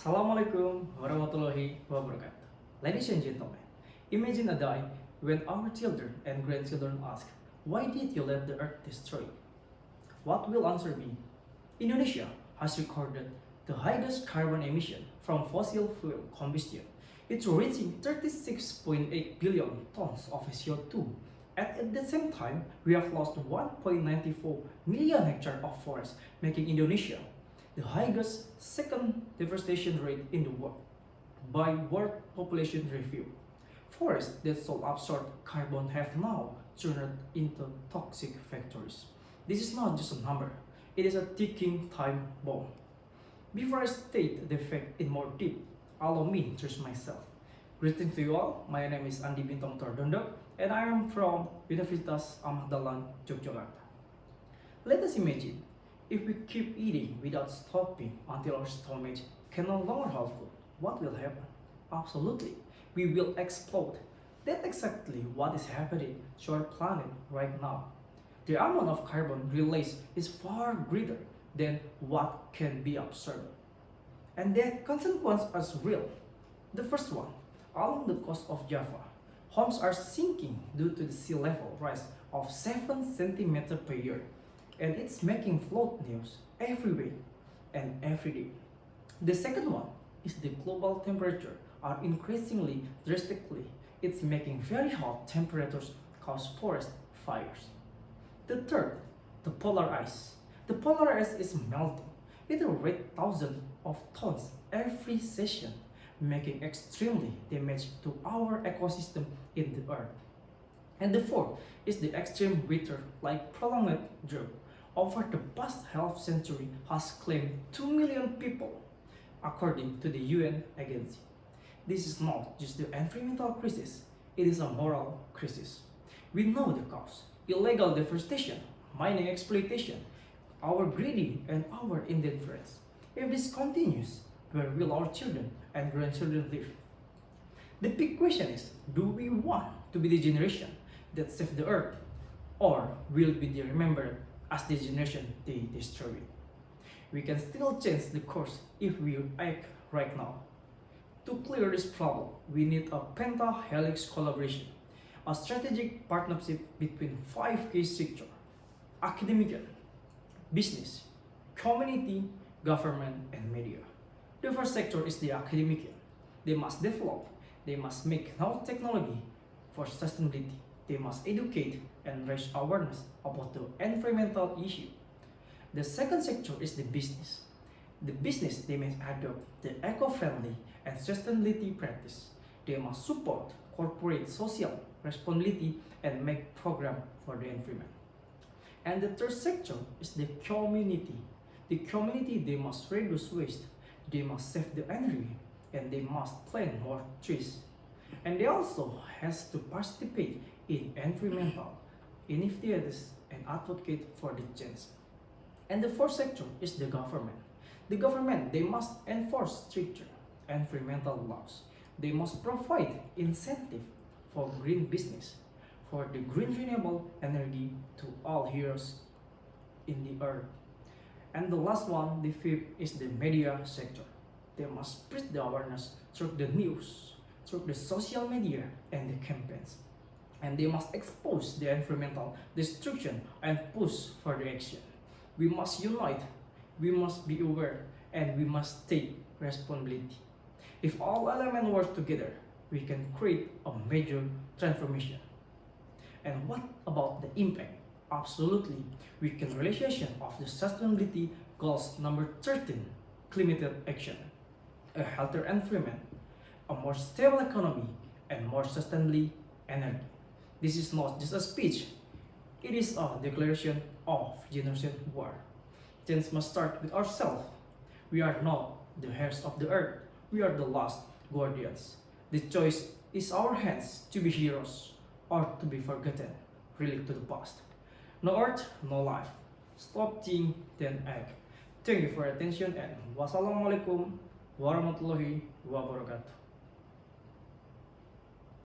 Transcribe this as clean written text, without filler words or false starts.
Assalamualaikum warahmatullahi wabarakatuh. Ladies and gentlemen, imagine a day when our children and grandchildren ask, why did you let the earth destroy? What will answer be? Indonesia has recorded the highest carbon emission from fossil fuel combustion. It's reaching 36.8 billion tons of CO2. At the same time, we have lost 1.94 million hectares of forest, making Indonesia the highest second deforestation rate in the world by World Population Review. Forests that so absorb carbon have now turned into toxic factories. This is not just a number, it is a ticking time bomb. Before I state the fact in more depth, allow me to introduce myself. Greetings to you all, my name is Andi Bintang Tordondok and I am from Universitas Ahmad Dahlan, Yogyakarta. Let us imagine if we keep eating without stopping until our stomach can no longer hold food, what will happen? Absolutely, we will explode. That's exactly what is happening to our planet right now. The amount of carbon released is far greater than what can be absorbed. And the consequences are real. The first one, along the coast of Java, homes are sinking due to the sea level rise of 7 centimeters per year. And it's making flood news everywhere and every day. The second one is the global temperature are increasingly drastically. It's making very hot temperatures cause forest fires. The third, the polar ice. The polar ice is melting. It rates thousands of tons every session, making extremely damage to our ecosystem in the earth. And the fourth is the extreme winter like prolonged drought over the past half century has claimed 2 million people, according to the UN agency. This is not just the environmental crisis, it is a moral crisis. We know the cause: illegal deforestation, mining exploitation, our greedy and our indifference. If this continues, where will our children and grandchildren live? The big question is, do we want to be the generation that saves the earth, or will we be remembered as the generation they destroy it? We can still change the course if we act right now. To clear this problem, we need a pentahelix collaboration, a strategic partnership between 5 key sectors: academia, business, community, government, and media. The first sector is the academia. They must develop, they must make now technology for sustainability. They must educate and raise awareness about the environmental issue. The second sector is the business. The business, they must adopt the eco-friendly and sustainability practice. They must support corporate social responsibility and make program for the environment. And the third sector is the community. The community, they must reduce waste, they must save the environment, and they must plant more trees. And they also has to participate in environmental initiatives and advocate for the change. And the fourth sector is the government. The government, they must enforce stricter environmental laws. They must provide incentive for green business, for the green renewable energy to all heroes in the earth. And the last one, the fifth, is the media sector. They must spread the awareness through the news, through the social media and the campaigns. And they must expose the environmental destruction and push for the action. We must unite, we must be aware, and we must take responsibility. If all elements work together, we can create a major transformation. And what about the impact? Absolutely, we can realization of the sustainability goals number 13, climate action, a healthier environment, a more stable economy, and more sustainable energy. This is not just a speech, it is a declaration of generation war. Change must start with ourselves. We are not the heirs of the earth, we are the last guardians. The choice is our hands to be heroes or to be forgotten, relic to the past. No earth, no life. Stop think, then act. Thank you for your attention and wassalamualaikum warahmatullahi wabarakatuh.